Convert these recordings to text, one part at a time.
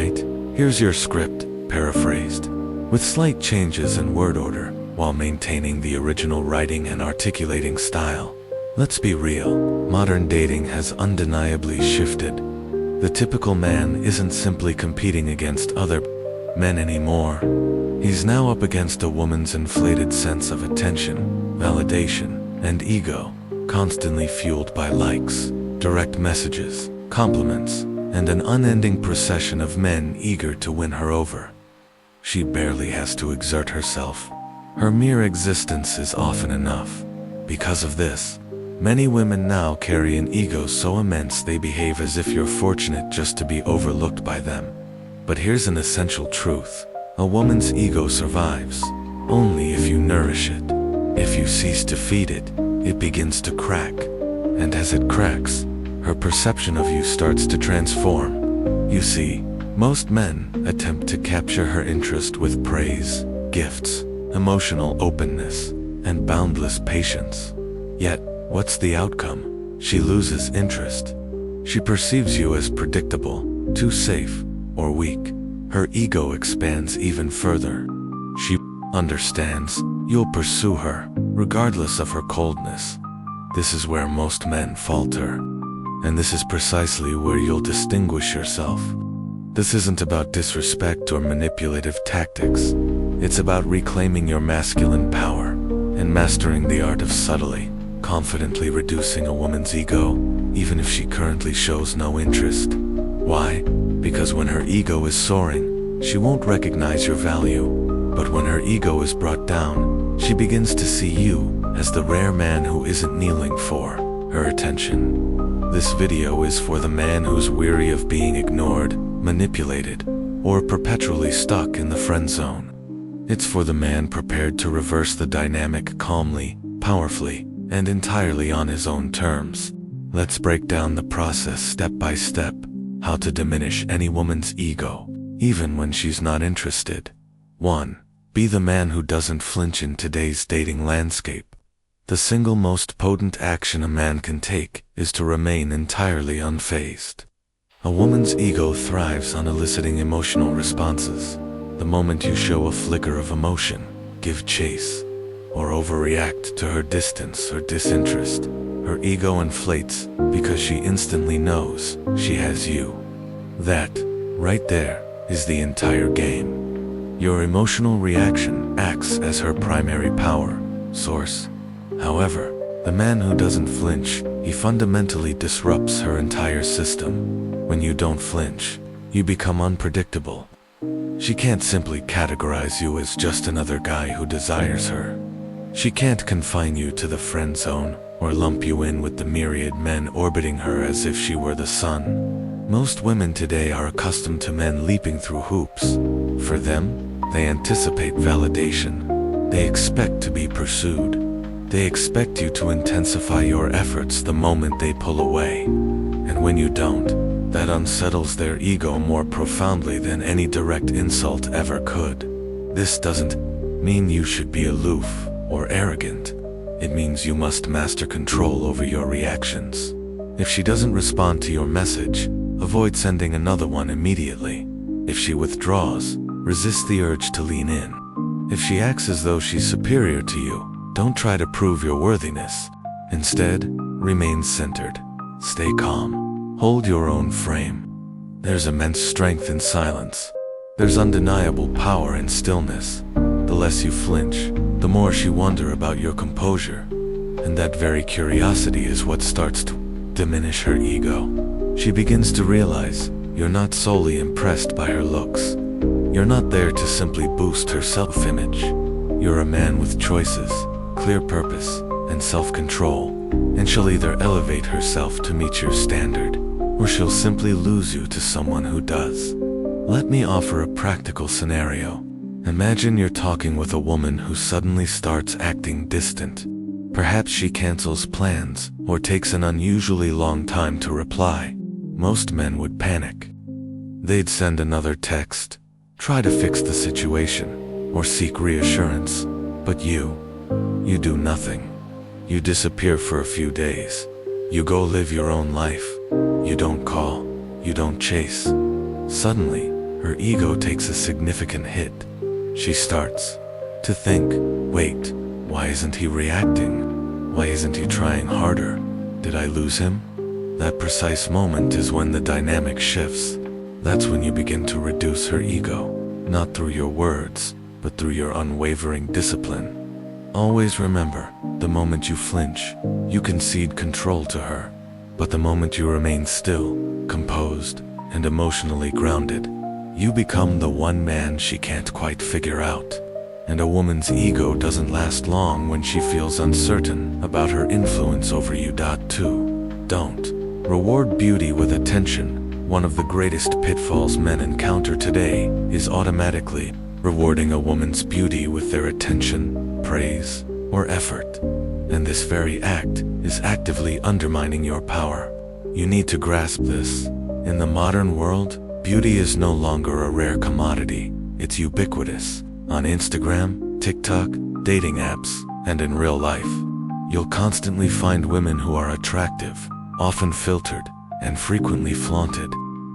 right? Here's your script, paraphrased, with slight changes in word order, while maintaining the original writing and articulating style. Let's be real, modern dating has undeniably shifted. The typical man isn't simply competing against other men anymore. He's now up against a woman's inflated sense of attention, validation, and ego, constantly fueled by likes, direct messages, compliments, and an unending procession of men eager to win her over. She barely has to exert herself. Her mere existence is often enough. Because of this, many women now carry an ego so immense they behave as if you're fortunate just to be overlooked by them. But here's an essential truth. A woman's ego survives only if you nourish it. If you cease to feed it, it begins to crack. And as it cracks, her perception of you starts to transform. You see, most men attempt to capture her interest with praise, gifts, emotional openness, and boundless patience. Yet, what's the outcome? She loses interest. She perceives you as predictable, too safe, or weak. Her ego expands even further. She understands you'll pursue her, regardless of her coldness. This is where most men falter. And this is precisely where you'll distinguish yourself. This isn't about disrespect or manipulative tactics. It's about reclaiming your masculine power and mastering the art of subtly, confidently reducing a woman's ego, even if she currently shows no interest. Why? Because when her ego is soaring, she won't recognize your value. But when her ego is brought down, she begins to see you as the rare man who isn't kneeling for her attention. This video is for the man who's weary of being ignored, manipulated, or perpetually stuck in the friend zone. It's for the man prepared to reverse the dynamic calmly, powerfully, and entirely on his own terms. Let's break down the process step by step, how to diminish any woman's ego, even when she's not interested. 1. Be the man who doesn't flinch in today's dating landscape. The single most potent action a man can take is to remain entirely unfazed. A woman's ego thrives on eliciting emotional responses. The moment you show a flicker of emotion, give chase, or overreact to her distance or disinterest, her ego inflates because she instantly knows she has you. That, right there, is the entire game. Your emotional reaction acts as her primary power source. However, the man who doesn't flinch, he fundamentally disrupts her entire system. When you don't flinch, you become unpredictable. She can't simply categorize you as just another guy who desires her. She can't confine you to the friend zone or lump you in with the myriad men orbiting her as if she were the sun. Most women today are accustomed to men leaping through hoops. For them, they anticipate validation. They expect to be pursued. They expect you to intensify your efforts the moment they pull away. And when you don't, that unsettles their ego more profoundly than any direct insult ever could. This doesn't mean you should be aloof or arrogant. It means you must master control over your reactions. If she doesn't respond to your message, avoid sending another one immediately. If she withdraws, resist the urge to lean in. If she acts as though she's superior to you, don't try to prove your worthiness. Instead, remain centered. Stay calm. Hold your own frame. There's immense strength in silence. There's undeniable power in stillness. The less you flinch, the more she wonder about your composure. And that very curiosity is what starts to diminish her ego. She begins to realize you're not solely impressed by her looks. You're not there to simply boost her self-image. You're a man with choices, clear purpose, and self-control, and she'll either elevate herself to meet your standard, or she'll simply lose you to someone who does. Let me offer a practical scenario. Imagine you're talking with a woman who suddenly starts acting distant. Perhaps she cancels plans, or takes an unusually long time to reply. Most men would panic. They'd send another text, try to fix the situation, or seek reassurance. But you do nothing. You disappear for a few days. You go live your own life. You don't call. You don't chase. Suddenly, her ego takes a significant hit. She starts to think, wait, why isn't he reacting? Why isn't he trying harder? Did I lose him? That precise moment is when the dynamic shifts. That's when you begin to reduce her ego, not through your words, but through your unwavering discipline. Always remember, the moment you flinch, you concede control to her. But the moment you remain still, composed, and emotionally grounded, you become the one man she can't quite figure out. And a woman's ego doesn't last long when she feels uncertain about her influence over you. 2. Don't reward beauty with attention. One of the greatest pitfalls men encounter today is automatically rewarding a woman's beauty with their attention, praise, or effort. And this very act is actively undermining your power. You need to grasp this. In the modern world, beauty is no longer a rare commodity. It's ubiquitous. On Instagram, TikTok, dating apps, and in real life, you'll constantly find women who are attractive, often filtered, and frequently flaunted.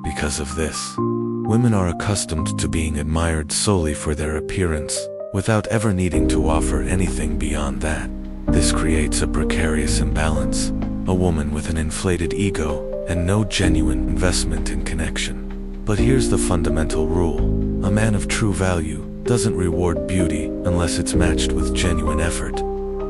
Because of this, women are accustomed to being admired solely for their appearance, without ever needing to offer anything beyond that. This creates a precarious imbalance, a woman with an inflated ego and no genuine investment in connection. But here's the fundamental rule: a man of true value doesn't reward beauty unless it's matched with genuine effort,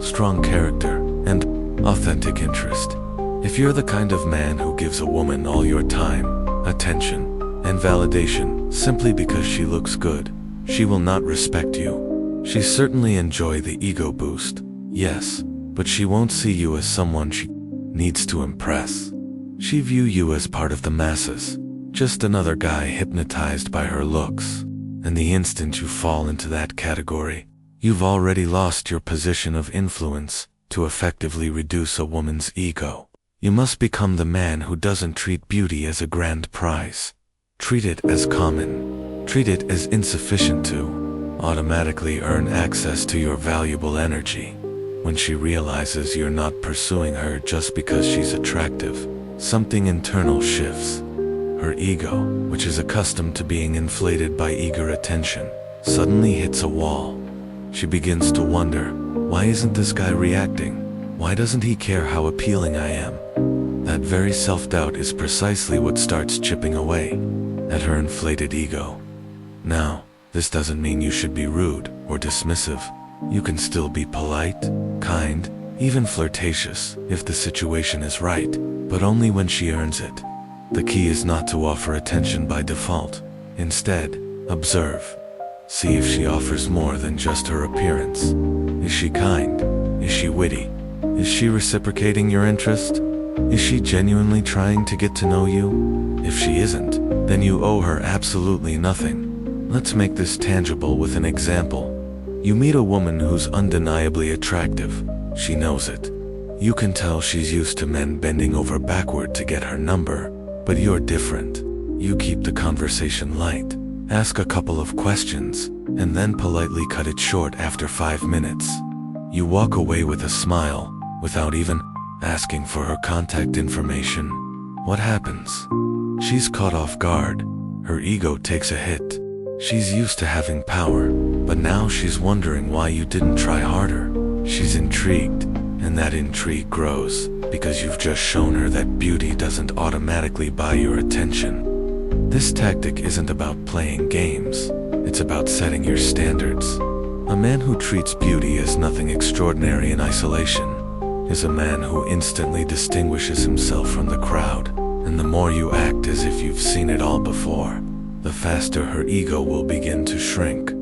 strong character, and authentic interest. If you're the kind of man who gives a woman all your time, attention, and validation simply because she looks good, she will not respect you. She certainly enjoy the ego boost, yes, but she won't see you as someone she needs to impress. She view you as part of the masses, just another guy hypnotized by her looks. And the instant you fall into that category, you've already lost your position of influence to effectively reduce a woman's ego. You must become the man who doesn't treat beauty as a grand prize. Treat it as common. Treat it as insufficient to automatically earn access to your valuable energy. When she realizes you're not pursuing her just because she's attractive, something internal shifts. Her ego, which is accustomed to being inflated by eager attention, suddenly hits a wall. She begins to wonder, why isn't this guy reacting? Why doesn't he care how appealing I am? That very self-doubt is precisely what starts chipping away at her inflated ego. Now, this doesn't mean you should be rude or dismissive. You can still be polite, kind, even flirtatious if the situation is right, but only when she earns it. The key is not to offer attention by default. Instead, observe. See if she offers more than just her appearance. Is she kind? Is she witty? Is she reciprocating your interest? Is she genuinely trying to get to know you? If she isn't, then you owe her absolutely nothing. Let's make this tangible with an example. You meet a woman who's undeniably attractive. She knows it. You can tell she's used to men bending over backward to get her number. But you're different. You keep the conversation light, ask a couple of questions, and then politely cut it short after 5 minutes. You walk away with a smile, without even asking for her contact information. What happens? She's caught off guard. Her ego takes a hit. She's used to having power, but now she's wondering why you didn't try harder. She's intrigued, and that intrigue grows, because you've just shown her that beauty doesn't automatically buy your attention. This tactic isn't about playing games, it's about setting your standards. A man who treats beauty as nothing extraordinary in isolation is a man who instantly distinguishes himself from the crowd, and the more you act as if you've seen it all before, the faster her ego will begin to shrink.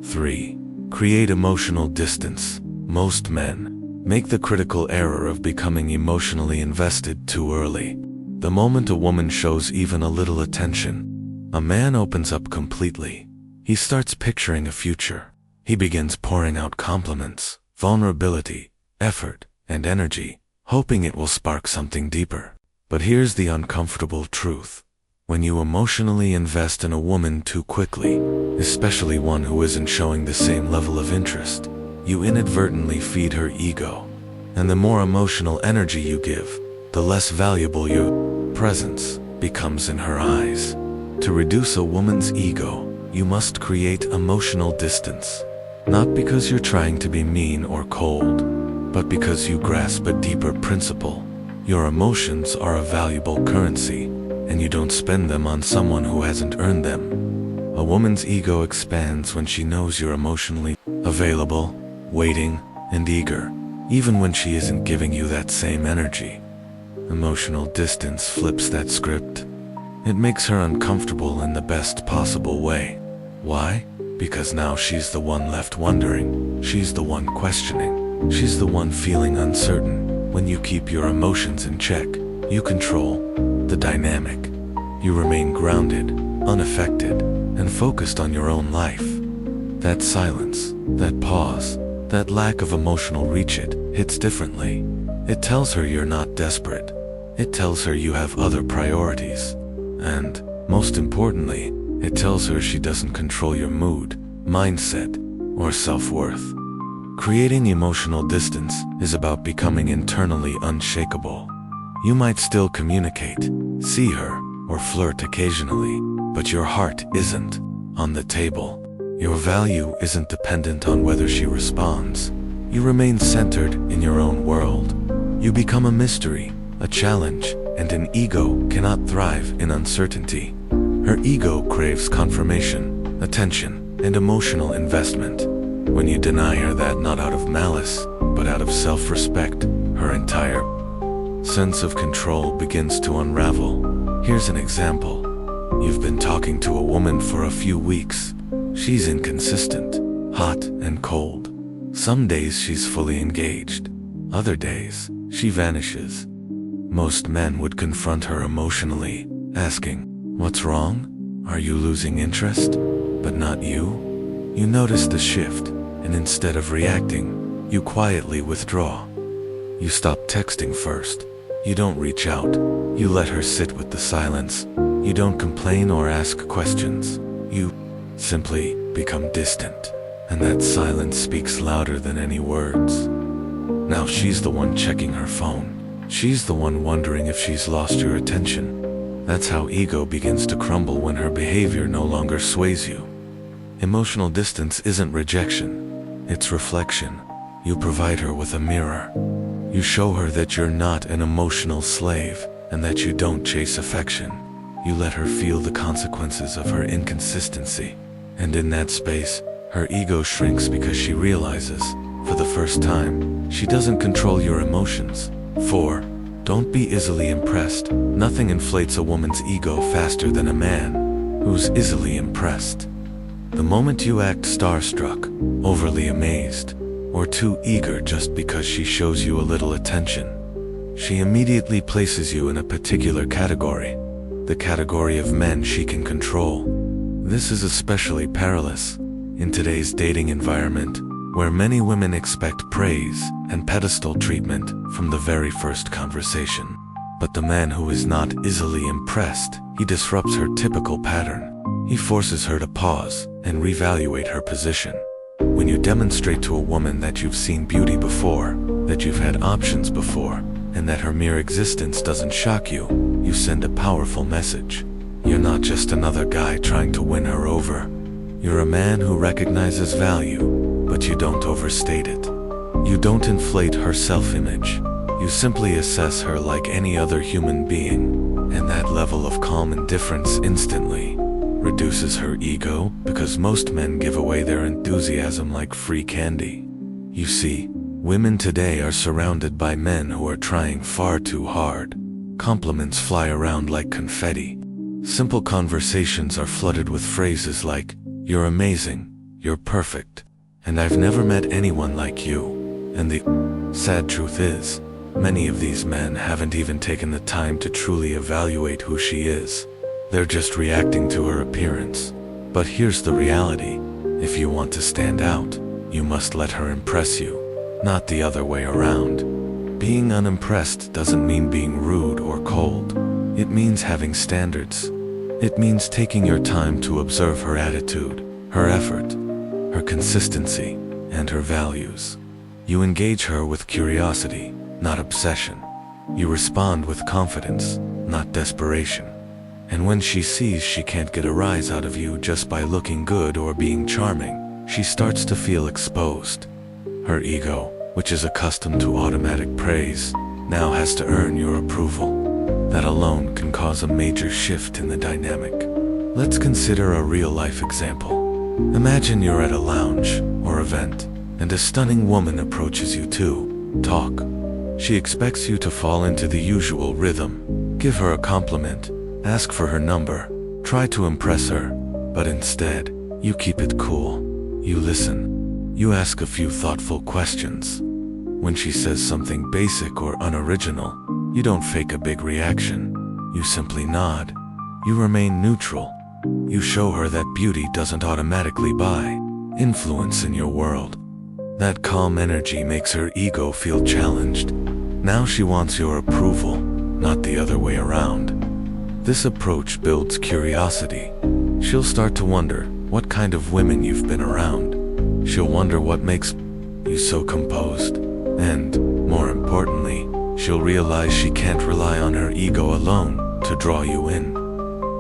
3. Create emotional distance. Most men make the critical error of becoming emotionally invested too early. The moment a woman shows even a little attention, a man opens up completely. He starts picturing a future. He begins pouring out compliments, vulnerability, effort, and energy, hoping it will spark something deeper. But here's the uncomfortable truth. When you emotionally invest in a woman too quickly, especially one who isn't showing the same level of interest, you inadvertently feed her ego. And the more emotional energy you give, the less valuable your presence becomes in her eyes. To reduce a woman's ego, you must create emotional distance. Not because you're trying to be mean or cold, but because you grasp a deeper principle. Your emotions are a valuable currency, and you don't spend them on someone who hasn't earned them. A woman's ego expands when she knows you're emotionally available, waiting, and eager, even when she isn't giving you that same energy. Emotional distance flips that script. It makes her uncomfortable in the best possible way. Why? Because now she's the one left wondering, she's the one questioning, she's the one feeling uncertain. When you keep your emotions in check, you control the dynamic. You remain grounded, unaffected, and focused on your own life. That silence, that pause, that lack of emotional reach hits differently. It tells her you're not desperate. It tells her you have other priorities. And, most importantly, it tells her she doesn't control your mood, mindset, or self-worth. Creating emotional distance is about becoming internally unshakable. You might still communicate, see her, or flirt occasionally, but your heart isn't on the table. Your value isn't dependent on whether she responds. You remain centered in your own world. You become a mystery, a challenge, and an ego cannot thrive in uncertainty. Her ego craves confirmation, attention, and emotional investment. When you deny her that not out of malice, but out of self-respect, her entire sense of control begins to unravel. Here's an example. You've been talking to a woman for a few weeks. She's inconsistent, hot and cold. Some days she's fully engaged. Other days, she vanishes. Most men would confront her emotionally, asking, "What's wrong? Are you losing interest?" But not you. You notice the shift, and instead of reacting, you quietly withdraw. You stop texting first. You don't reach out. You let her sit with the silence. You don't complain or ask questions. You simply become distant, and that silence speaks louder than any words. Now she's the one checking her phone. She's the one wondering if she's lost your attention. That's how ego begins to crumble when her behavior no longer sways you. Emotional distance isn't rejection, it's reflection. You provide her with a mirror. You show her that you're not an emotional slave and that you don't chase affection. You let her feel the consequences of her inconsistency. And in that space, her ego shrinks because she realizes, for the first time, she doesn't control your emotions. 4. Don't be easily impressed. Nothing inflates a woman's ego faster than a man who's easily impressed. The moment you act starstruck, overly amazed, or too eager just because she shows you a little attention, she immediately places you in a particular category, the category of men she can control. This is especially perilous in today's dating environment, where many women expect praise and pedestal treatment from the very first conversation. But the man who is not easily impressed, he disrupts her typical pattern. He forces her to pause and reevaluate her position. When you demonstrate to a woman that you've seen beauty before, that you've had options before, and that her mere existence doesn't shock you, you send a powerful message. You're not just another guy trying to win her over. You're a man who recognizes value, but you don't overstate it. You don't inflate her self-image. You simply assess her like any other human being, and that level of calm indifference instantly reduces her ego, because most men give away their enthusiasm like free candy. You see, women today are surrounded by men who are trying far too hard. Compliments fly around like confetti. Simple conversations are flooded with phrases like, "You're amazing," "You're perfect," and "I've never met anyone like you." And the sad truth is, many of these men haven't even taken the time to truly evaluate who she is. They're just reacting to her appearance. But here's the reality. If you want to stand out, you must let her impress you, not the other way around. Being unimpressed doesn't mean being rude or cold. It means having standards. It means taking your time to observe her attitude, her effort, her consistency, and her values. You engage her with curiosity, not obsession. You respond with confidence, not desperation. And when she sees she can't get a rise out of you just by looking good or being charming, she starts to feel exposed. Her ego, which is accustomed to automatic praise, now has to earn your approval. That alone can cause a major shift in the dynamic. Let's consider a real-life example. Imagine you're at a lounge or event, and a stunning woman approaches you to talk. She expects you to fall into the usual rhythm, give her a compliment, ask for her number, try to impress her, but instead, you keep it cool. You listen. You ask a few thoughtful questions. When she says something basic or unoriginal, you don't fake a big reaction. You simply nod. You remain neutral. You show her that beauty doesn't automatically buy influence in your world. That calm energy makes her ego feel challenged. Now she wants your approval, not the other way around. This approach builds curiosity. She'll start to wonder what kind of women you've been around. She'll wonder what makes you so composed. And, more importantly, she'll realize she can't rely on her ego alone to draw you in.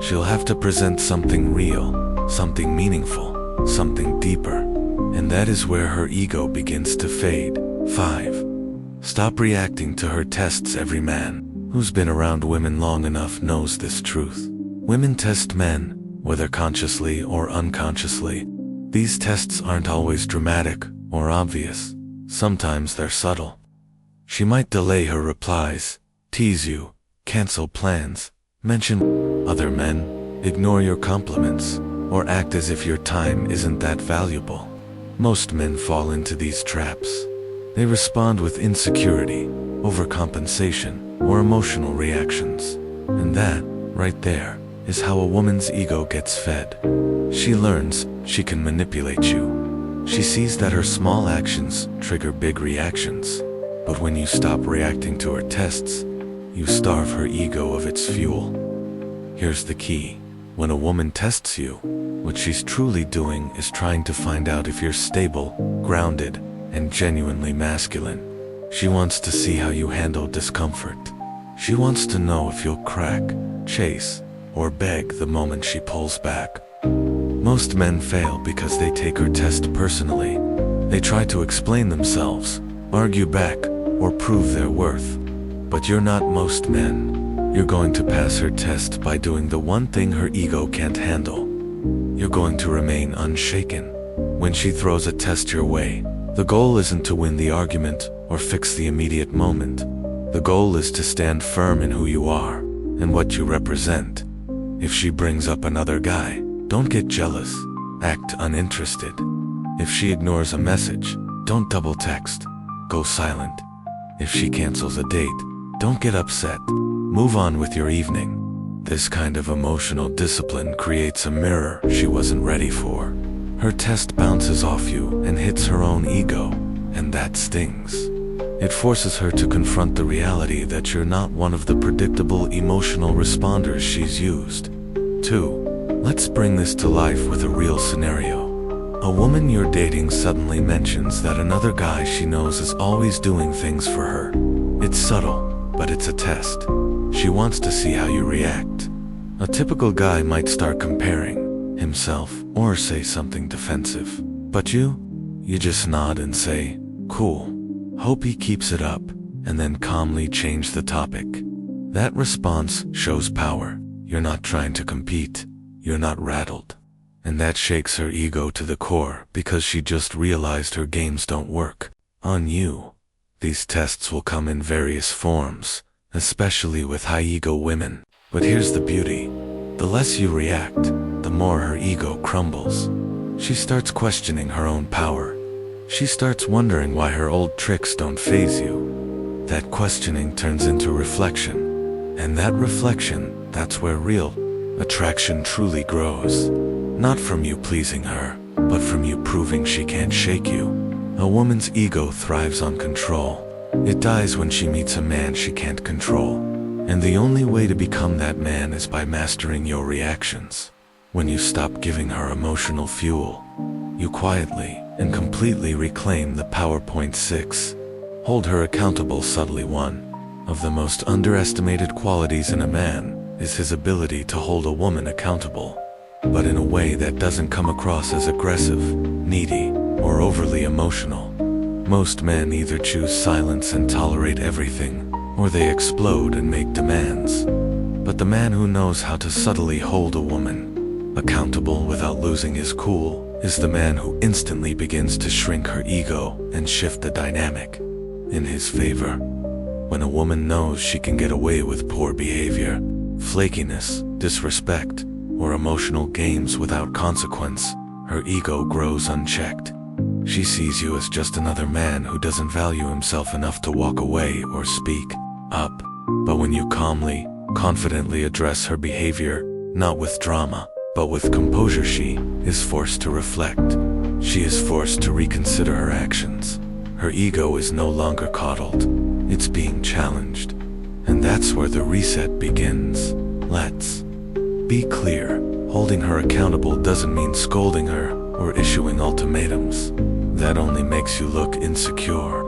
She'll have to present something real, something meaningful, something deeper. And that is where her ego begins to fade. 5. Stop reacting to her tests. Every man who's been around women long enough knows this truth. Women test men, whether consciously or unconsciously. These tests aren't always dramatic or obvious. Sometimes they're subtle. She might delay her replies, tease you, cancel plans, mention other men, ignore your compliments, or act as if your time isn't that valuable. Most men fall into these traps. They respond with insecurity, overcompensation, or emotional reactions. And that, right there, is how a woman's ego gets fed. She learns she can manipulate you. She sees that her small actions trigger big reactions. But when you stop reacting to her tests, you starve her ego of its fuel. Here's the key. When a woman tests you, what she's truly doing is trying to find out if you're stable, grounded, and genuinely masculine. She wants to see how you handle discomfort. She wants to know if you'll crack, chase, or beg the moment she pulls back. Most men fail because they take her test personally. They try to explain themselves, argue back, or prove their worth. But you're not most men. You're going to pass her test by doing the one thing her ego can't handle. You're going to remain unshaken. When she throws a test your way, the goal isn't to win the argument or fix the immediate moment. The goal is to stand firm in who you are and what you represent. If she brings up another guy, don't get jealous. Act uninterested. If she ignores a message, don't double text. Go silent. If she cancels a date, don't get upset. Move on with your evening. This kind of emotional discipline creates a mirror she wasn't ready for. Her test bounces off you and hits her own ego, and that stings. It forces her to confront the reality that you're not one of the predictable emotional responders she's used. 2. Let's bring this to life with a real scenario. A woman you're dating suddenly mentions that another guy she knows is always doing things for her. It's subtle, but it's a test. She wants to see how you react. A typical guy might start comparing himself or say something defensive. But you just nod and say, "Cool. Hope he keeps it up," and then calmly change the topic. That response shows power. You're not trying to compete. You're not rattled. And that shakes her ego to the core because she just realized her games don't work on you. These tests will come in various forms, especially with high ego women. But here's the beauty. The less you react, the more her ego crumbles. She starts questioning her own power. She starts wondering why her old tricks don't faze you. That questioning turns into reflection. And that reflection, that's where real attraction truly grows. Not from you pleasing her, but from you proving she can't shake you. A woman's ego thrives on control. It dies when she meets a man she can't control. And the only way to become that man is by mastering your reactions. When you stop giving her emotional fuel, you quietly and completely reclaim the PowerPoint 6. Hold her accountable subtly. One of the most underestimated qualities in a man is his ability to hold a woman accountable, but in a way that doesn't come across as aggressive, needy, or overly emotional. Most men either choose silence and tolerate everything, or they explode and make demands. But the man who knows how to subtly hold a woman accountable without losing his cool is the man who instantly begins to shrink her ego and shift the dynamic in his favor. When a woman knows she can get away with poor behavior, flakiness, disrespect, or emotional games without consequence, her ego grows unchecked. She sees you as just another man who doesn't value himself enough to walk away or speak up. But when you calmly, confidently address her behavior, not with drama, but with composure, she is forced to reflect. She is forced to reconsider her actions. Her ego is no longer coddled. It's being challenged. And that's where the reset begins. Let's be clear. Holding her accountable doesn't mean scolding her or issuing ultimatums. That only makes you look insecure.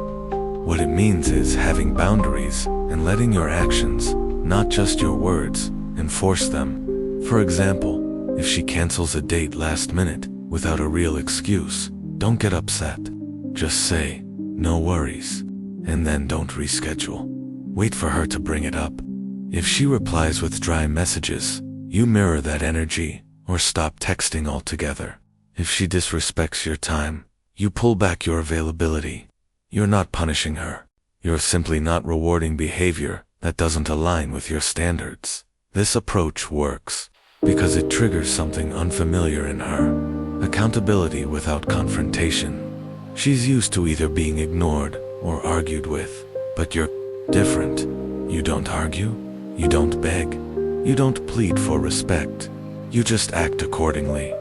What it means is having boundaries and letting your actions, not just your words, enforce them. For example, if she cancels a date last minute without a real excuse, don't get upset. Just say, "No worries," and then don't reschedule. Wait for her to bring it up. If she replies with dry messages, you mirror that energy or stop texting altogether. If she disrespects your time, you pull back your availability. You're not punishing her. You're simply not rewarding behavior that doesn't align with your standards. This approach works because it triggers something unfamiliar in her: accountability without confrontation. She's used to either being ignored or argued with, but you're different. You don't argue, you don't beg, you don't plead for respect. You just act accordingly.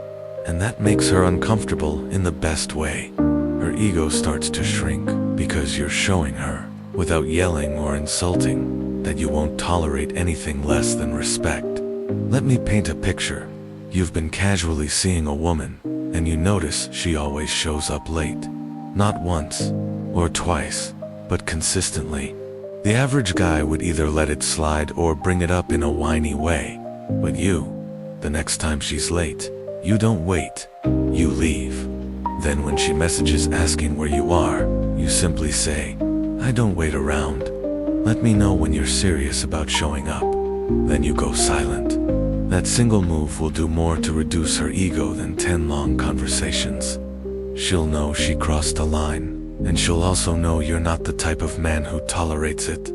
And that makes her uncomfortable in the best way. Her ego starts to shrink because you're showing her, without yelling or insulting, that you won't tolerate anything less than respect. Let me paint a picture. You've been casually seeing a woman, and you notice she always shows up late. Not once or twice, but consistently. The average guy would either let it slide or bring it up in a whiny way. But you, the next time she's late, you don't wait, you leave. Then when she messages asking where you are, you simply say, "I don't wait around. Let me know when you're serious about showing up." Then you go silent. That single move will do more to reduce her ego than 10 long conversations. She'll know she crossed a line, and she'll also know you're not the type of man who tolerates it.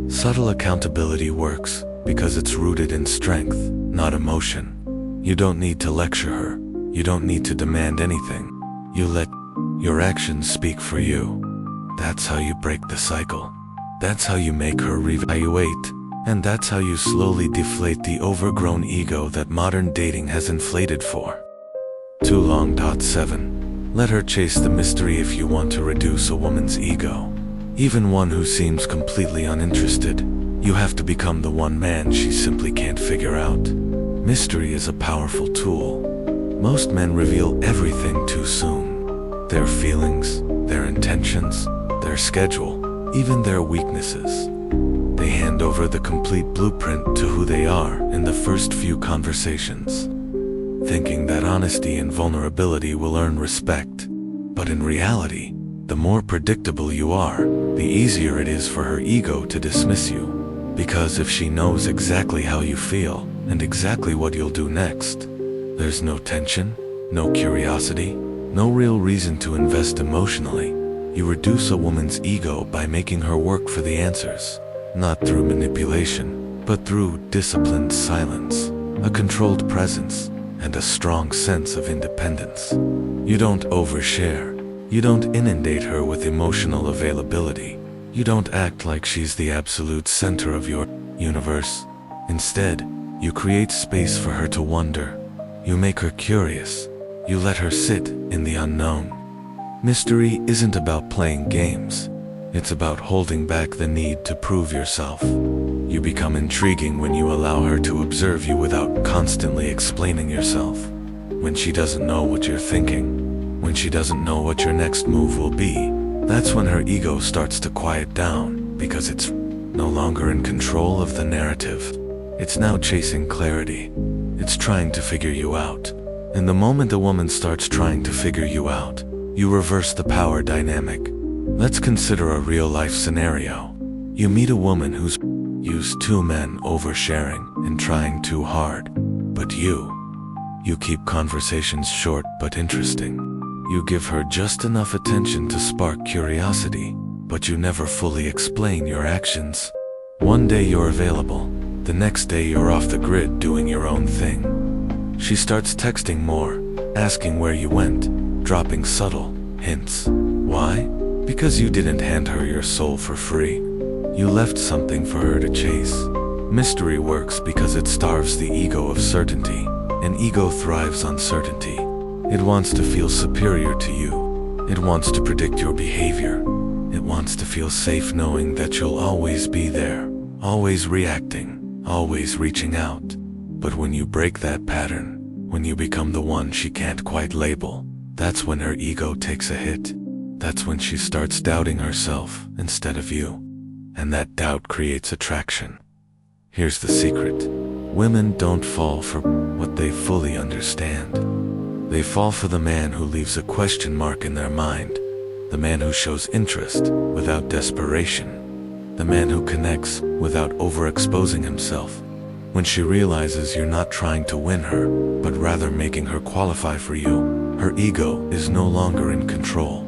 Subtle accountability works because it's rooted in strength, not emotion. You don't need to lecture her. You don't need to demand anything. You let your actions speak for you. That's how you break the cycle. That's how you make her reevaluate. And that's how you slowly deflate the overgrown ego that modern dating has inflated for too long. 7. Let her chase the mystery. If you want to reduce a woman's ego, even one who seems completely uninterested, you have to become the one man she simply can't figure out. Mystery is a powerful tool. Most men reveal everything too soon. Their feelings, their intentions, their schedule, even their weaknesses. They hand over the complete blueprint to who they are in the first few conversations, thinking that honesty and vulnerability will earn respect. But in reality, the more predictable you are, the easier it is for her ego to dismiss you. Because if she knows exactly how you feel and exactly what you'll do next, there's no tension, no curiosity, no real reason to invest emotionally. You reduce a woman's ego by making her work for the answers, not through manipulation, but through disciplined silence, a controlled presence, and a strong sense of independence. You don't overshare. You don't inundate her with emotional availability. You don't act like she's the absolute center of your universe. Instead, you create space for her to wonder. You make her curious. You let her sit in the unknown. Mystery isn't about playing games. It's about holding back the need to prove yourself. You become intriguing when you allow her to observe you without constantly explaining yourself. When she doesn't know what you're thinking, when she doesn't know what your next move will be, that's when her ego starts to quiet down, because it's no longer in control of the narrative. It's now chasing clarity. It's trying to figure you out. And the moment a woman starts trying to figure you out, you reverse the power dynamic. Let's consider a real-life scenario. You meet a woman who's used two men oversharing and trying too hard. But you keep conversations short but interesting. You give her just enough attention to spark curiosity, but you never fully explain your actions. One day you're available, the next day you're off the grid doing your own thing. She starts texting more, asking where you went, dropping subtle hints. Why? Because you didn't hand her your soul for free. You left something for her to chase. Mystery works because it starves the ego of certainty. An ego thrives on certainty. It wants to feel superior to you. It wants to predict your behavior. It wants to feel safe knowing that you'll always be there, always reacting, always reaching out. But when you break that pattern, when you become the one she can't quite label, that's when her ego takes a hit. That's when she starts doubting herself instead of you. And that doubt creates attraction. Here's the secret. Women don't fall for what they fully understand. They fall for the man who leaves a question mark in their mind, the man who shows interest without desperation, the man who connects without overexposing himself. When she realizes you're not trying to win her, but rather making her qualify for you, her ego is no longer in control.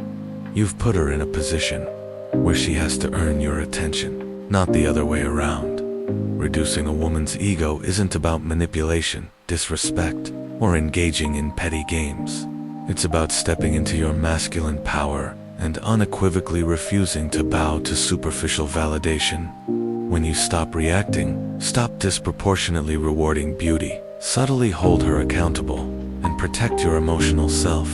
You've put her in a position where she has to earn your attention, not the other way around. Reducing a woman's ego isn't about manipulation, disrespect, or engaging in petty games. It's about stepping into your masculine power and unequivocally refusing to bow to superficial validation. When you stop reacting, stop disproportionately rewarding beauty, subtly hold her accountable, and protect your emotional self,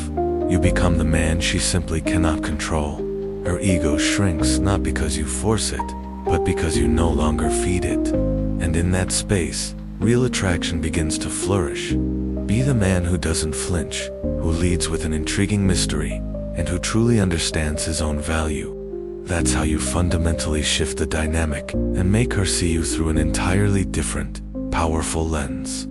you become the man she simply cannot control. Her ego shrinks not because you force it, but because you no longer feed it. And in that space, real attraction begins to flourish. Be the man who doesn't flinch, who leads with an intriguing mystery, and who truly understands his own value. That's how you fundamentally shift the dynamic and make her see you through an entirely different, powerful lens.